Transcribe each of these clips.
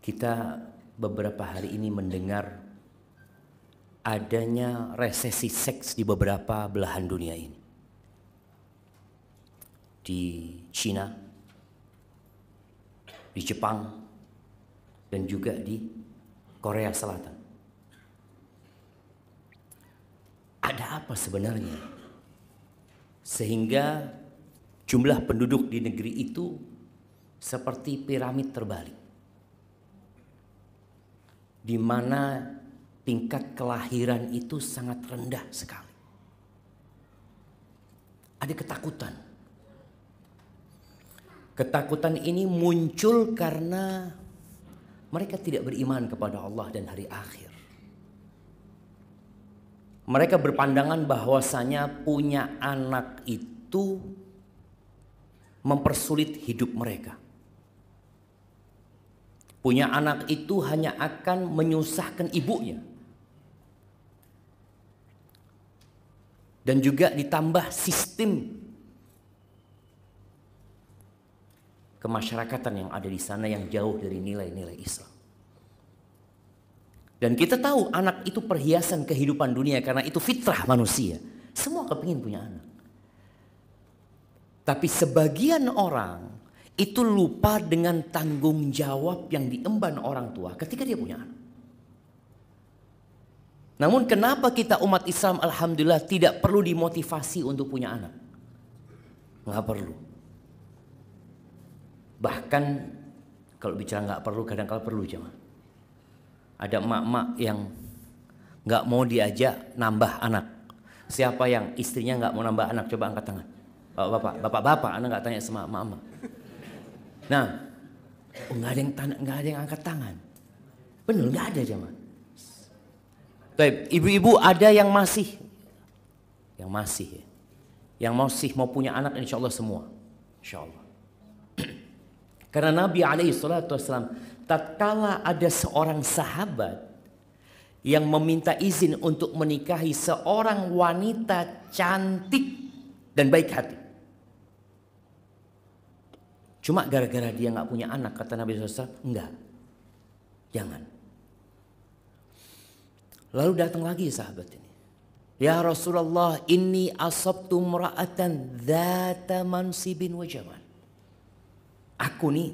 Kita beberapa hari ini mendengar adanya resesi seks di beberapa belahan dunia ini. Di Cina, di Jepang, dan juga di Korea Selatan. Ada apa sebenarnya? Sehingga jumlah penduduk di negeri itu seperti piramid terbalik, di mana tingkat kelahiran itu sangat rendah sekali. Ada ketakutan. Ketakutan ini muncul karena mereka tidak beriman kepada Allah dan hari akhir. Mereka berpandangan bahwasanya punya anak itu mempersulit hidup mereka. Punya anak itu hanya akan menyusahkan ibunya. Dan juga ditambah sistem kemasyarakatan yang ada di sana yang jauh dari nilai-nilai Islam. Dan kita tahu anak itu perhiasan kehidupan dunia karena itu fitrah manusia. Semua kepingin punya anak. Tapi sebagian orang itu lupa dengan tanggung jawab yang diemban orang tua ketika dia punya anak. Namun kenapa kita umat Islam alhamdulillah tidak perlu dimotivasi untuk punya anak? Nggak perlu. Bahkan kalau bicara nggak perlu, kadang-kadang perlu jemaah. Ada emak-emak yang nggak mau diajak nambah anak. Siapa yang istrinya nggak mau nambah anak? Coba angkat tangan. Bapak-bapak, anak nggak tanya sama emak-emak. Nah, nggak ada yang angkat tangan. Benar, nggak ada jemaah. Ibu-ibu ada yang masih mau punya anak, insya Allah semua, insya Allah. Karena Nabi SAW, tatkala ada seorang sahabat yang meminta izin untuk menikahi seorang wanita cantik dan baik hati. Cuma gara-gara dia nggak punya anak, kata Nabi SAW, enggak, jangan. Lalu datang lagi sahabat ini. Ya Rasulullah, inni asabtu mra'atan dzata mansibin wa jamal. Aku nih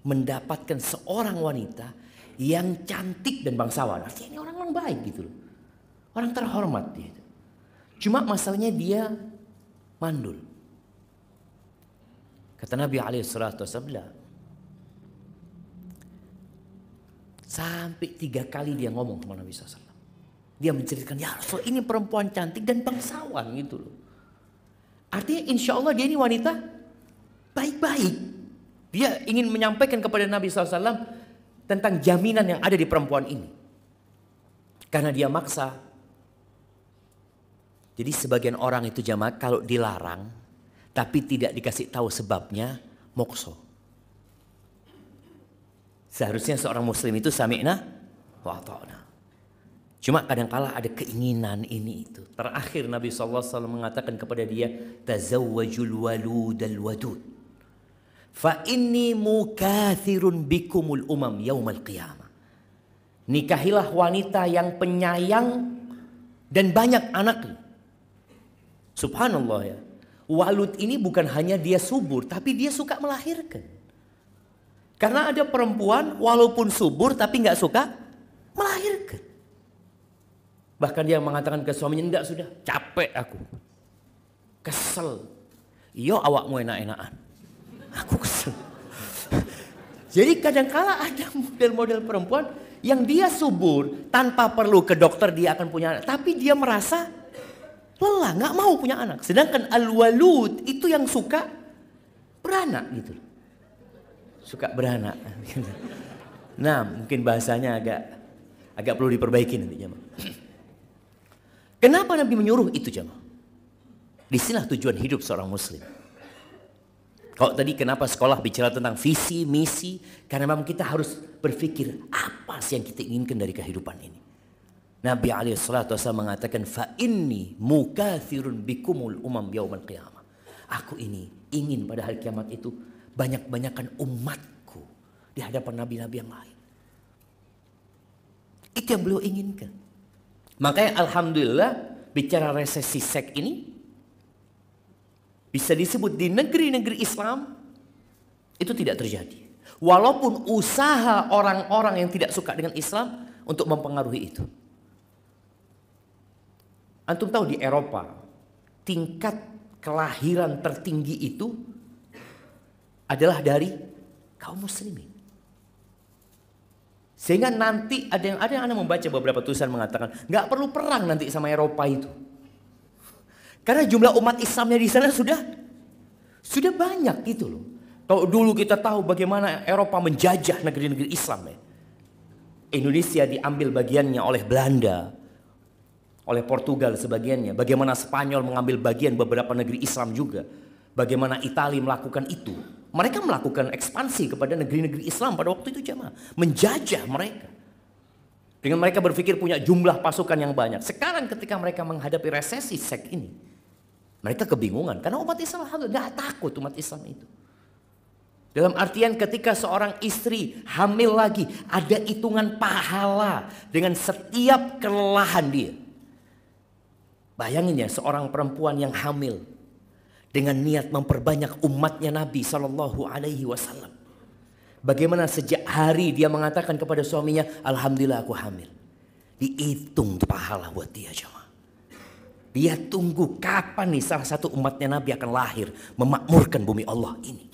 mendapatkan seorang wanita yang cantik dan bangsawan. Artinya ini orang baik gitu loh. Orang terhormat dia. Cuma masalahnya dia mandul. Kata Nabi SAW, sampai 3 kali dia ngomong sama Nabi SAW. Dia menceritakan, ya Rasul ini perempuan cantik dan bangsawan gitu loh. Artinya insya Allah dia ini wanita baik-baik. Dia ingin menyampaikan kepada Nabi SAW tentang jaminan yang ada di perempuan ini. Karena dia maksa. Jadi sebagian orang itu jamaah kalau dilarang tapi tidak dikasih tahu sebabnya, mokso. Seharusnya seorang muslim itu sami'na wa ata'na. Cuma kadang-kala ada keinginan ini itu. Terakhir Nabi SAW mengatakan kepada dia, tazawwajul waludal wadud. Fa inni mukathirun bikumul umam yaumal qiyamah. Nikahilah wanita yang penyayang dan banyak anaknya. Subhanallah ya. Walud ini bukan hanya dia subur, tapi dia suka melahirkan. Karena ada perempuan walaupun subur tapi nggak suka melahirkan. Bahkan dia mengatakan ke suaminya, enggak sudah, capek aku. Kesel. Iyo awakmu enak-enakan. Aku kesel. Jadi kadang-kala ada model-model perempuan yang dia subur, tanpa perlu ke dokter dia akan punya anak. Tapi dia merasa lelah, nggak mau punya anak. Sedangkan al-walud itu yang suka beranak gitu. Suka beranak. Nah, mungkin bahasanya agak perlu diperbaiki nanti jemaah. Kenapa Nabi menyuruh itu jemaah? Disinilah tujuan hidup seorang muslim. Kalau tadi kenapa sekolah bicara tentang visi, misi? Karena memang kita harus berpikir apa sih yang kita inginkan dari kehidupan ini. Nabi SAW mengatakan, fa inni mukathirun bikumul umam yaumal qiyamah. Aku ini ingin pada hari kiamat itu banyak-banyakan umatku di hadapan nabi-nabi yang lain. Itu yang beliau inginkan. Makanya alhamdulillah bicara resesi seks ini bisa disebut di negeri-negeri Islam itu tidak terjadi. Walaupun usaha orang-orang yang tidak suka dengan Islam untuk mempengaruhi itu. Antum tahu di Eropa tingkat kelahiran tertinggi itu adalah dari kaum muslimin. Sehingga nanti ada yang Anda membaca beberapa tulisan mengatakan nggak perlu perang nanti sama Eropa itu. Karena jumlah umat Islamnya di sana sudah banyak gitu loh. Kalau dulu kita tahu bagaimana Eropa menjajah negeri-negeri Islam ya. Indonesia diambil bagiannya oleh Belanda, oleh Portugal sebagiannya. Bagaimana Spanyol mengambil bagian beberapa negeri Islam juga. Bagaimana Italia melakukan itu. Mereka melakukan ekspansi kepada negeri-negeri Islam pada waktu itu jemaah. Menjajah mereka. Dengan mereka berpikir punya jumlah pasukan yang banyak. Sekarang ketika mereka menghadapi resesi seks ini. Mereka kebingungan. Karena umat Islam tidak takut umat Islam itu. Dalam artian ketika seorang istri hamil lagi. Ada hitungan pahala dengan setiap kelelahan dia. Bayangin ya seorang perempuan yang hamil. Dengan niat memperbanyak umatnya Nabi Sallallahu Alaihi Wasallam. Bagaimana sejak hari dia mengatakan kepada suaminya, alhamdulillah aku hamil. Dihitung tuh pahala buat dia jemaah. Dia tunggu kapan nih salah satu umatnya Nabi akan lahir. Memakmurkan bumi Allah ini.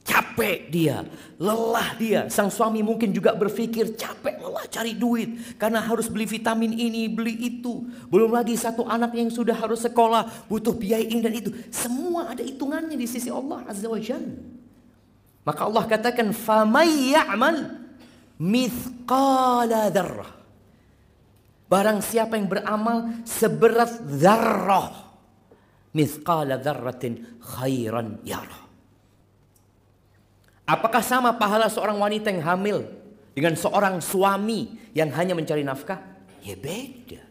Capek dia, lelah dia. Sang suami mungkin juga berpikir capek, lelah cari duit. Karena harus beli vitamin ini, beli itu. Belum lagi satu anak yang sudah harus sekolah, butuh biaya ini dan itu. Semua ada hitungannya di sisi Allah Azza wa Jalla. Maka Allah katakan, فَمَنْ يَعْمَلْ مِثْقَالَ ذَرَّةٍ. Barang siapa yang beramal seberat zarrah. مِثْقَالَ ذَرَّةٍ خَيْرًا يَرَى. Apakah sama pahala seorang wanita yang hamil dengan seorang suami yang hanya mencari nafkah? Ya beda.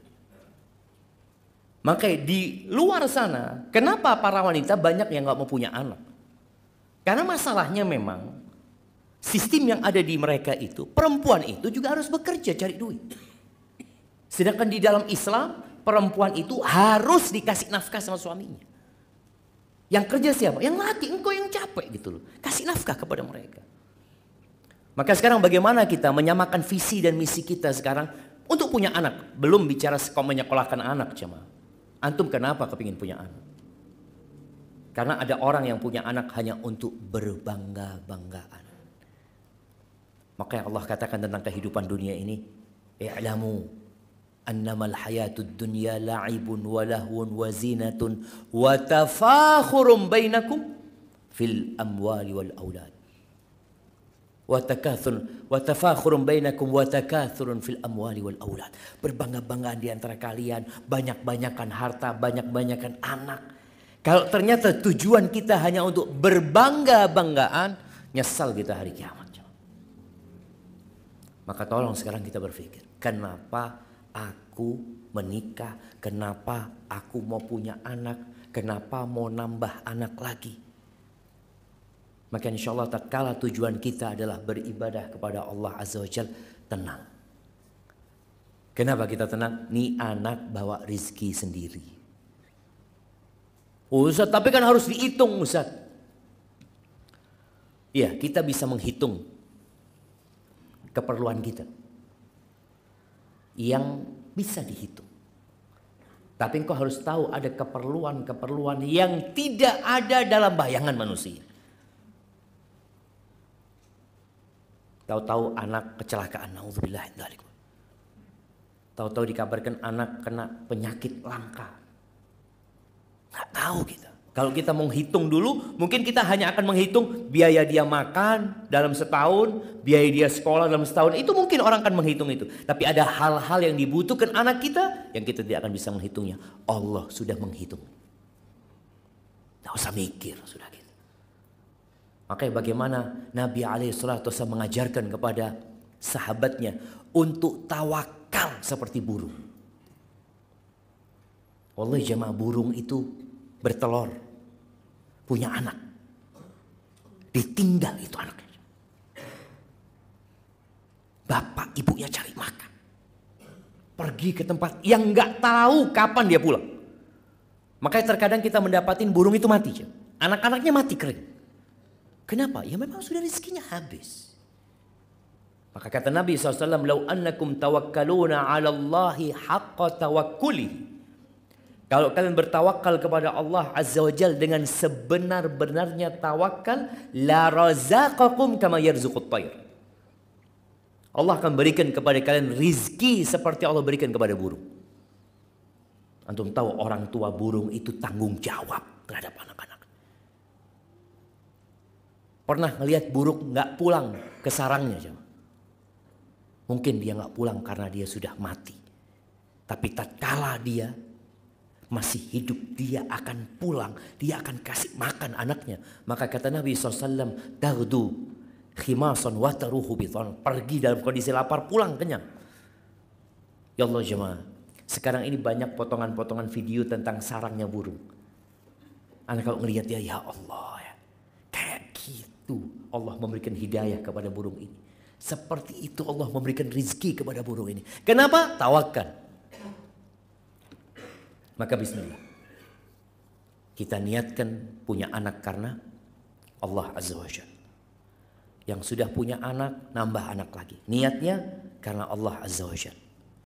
Maka di luar sana, kenapa para wanita banyak yang gak mau punya anak? Karena masalahnya memang sistem yang ada di mereka itu, perempuan itu juga harus bekerja cari duit. Sedangkan di dalam Islam, perempuan itu harus dikasih nafkah sama suaminya. Yang kerja siapa? Yang laki, engkau yang capek gitu loh. Kasih nafkah kepada mereka. Maka sekarang bagaimana kita menyamakan visi dan misi kita sekarang untuk punya anak. Belum bicara menyekolahkan anak jemaah. Antum kenapa kepingin punya anak? Karena ada orang yang punya anak hanya untuk berbangga-banggaan. Maka Allah katakan tentang kehidupan dunia ini. I'lamu annamal hayatud dunya la'ibun wa lahwun wa zinatun wa tafakhurum bainakum fil amwali wal aulad. Wa tafakhurum bainakum wa takathurun fil amwali wal aulad. Berbangga-banggaan di antara kalian, banyak-banyakan harta, banyak-banyakan anak. Kalau ternyata tujuan kita hanya untuk berbangga-banggaan, nyesal kita hari kiamat. Maka tolong sekarang kita berpikir, kenapa aku menikah, kenapa aku mau punya anak, kenapa mau nambah anak lagi. Maka insya Allah tatkala tujuan kita adalah beribadah kepada Allah Azza wa Jalla, tenang. Kenapa kita tenang? Nih anak bawa rizki sendiri. Ustaz, tapi kan harus dihitung Ustaz. Iya, kita bisa menghitung keperluan kita yang bisa dihitung. Tapi engkau harus tahu ada keperluan-keperluan yang tidak ada dalam bayangan manusia. Tahu-tahu anak kecelakaan, naudzubillah. Tahu-tahu dikabarkan anak kena penyakit langka. Nggak tahu kita. Kalau kita menghitung dulu, mungkin kita hanya akan menghitung biaya dia makan dalam setahun, biaya dia sekolah dalam setahun. Itu mungkin orang akan menghitung itu. Tapi ada hal-hal yang dibutuhkan anak kita yang kita tidak akan bisa menghitungnya. Allah sudah menghitung. Tidak usah mikir, sudah gitu. Makanya bagaimana Nabi SAW mengajarkan kepada sahabatnya untuk tawakal seperti burung. Wallahi jemaah, burung itu bertelur, punya anak, ditinggal itu anaknya. Bapak ibunya cari makan. Pergi ke tempat yang nggak tahu kapan dia pulang. Makanya terkadang kita mendapatin burung itu mati. Anak-anaknya mati kering. Kenapa? Ya memang sudah rezekinya habis. Maka kata Nabi SAW, "Lau annakum tawakkaluna 'ala Allahi haqqa tawakkuli." Kalau kalian bertawakal kepada Allah Azza wa Jalla dengan sebenar-benarnya tawakal, la razaqakum kama yarzuqut tayr. Allah akan berikan kepada kalian rizki seperti Allah berikan kepada burung. Antum tahu orang tua burung itu tanggung jawab terhadap anak-anak. Pernah ngelihat burung nggak pulang ke sarangnya, coba? Mungkin dia nggak pulang karena dia sudah mati. Tapi tatkala dia masih hidup, dia akan pulang, dia akan kasih makan anaknya. Maka kata Nabi SAW, "Taghdu khimasan wa taruhu bitan." Pergi dalam kondisi lapar, pulang kenyang. Ya Allah jemaah, sekarang ini banyak potongan-potongan video tentang sarangnya burung. Anda kalau ngelihat dia, ya Allah, ya, kayak gitu Allah memberikan hidayah kepada burung ini. Seperti itu Allah memberikan rizki kepada burung ini. Kenapa? Tawakal. Maka bismillah. Kita niatkan punya anak karena Allah Azza wa Jalla. Yang sudah punya anak, nambah anak lagi. Niatnya karena Allah Azza wa Jalla.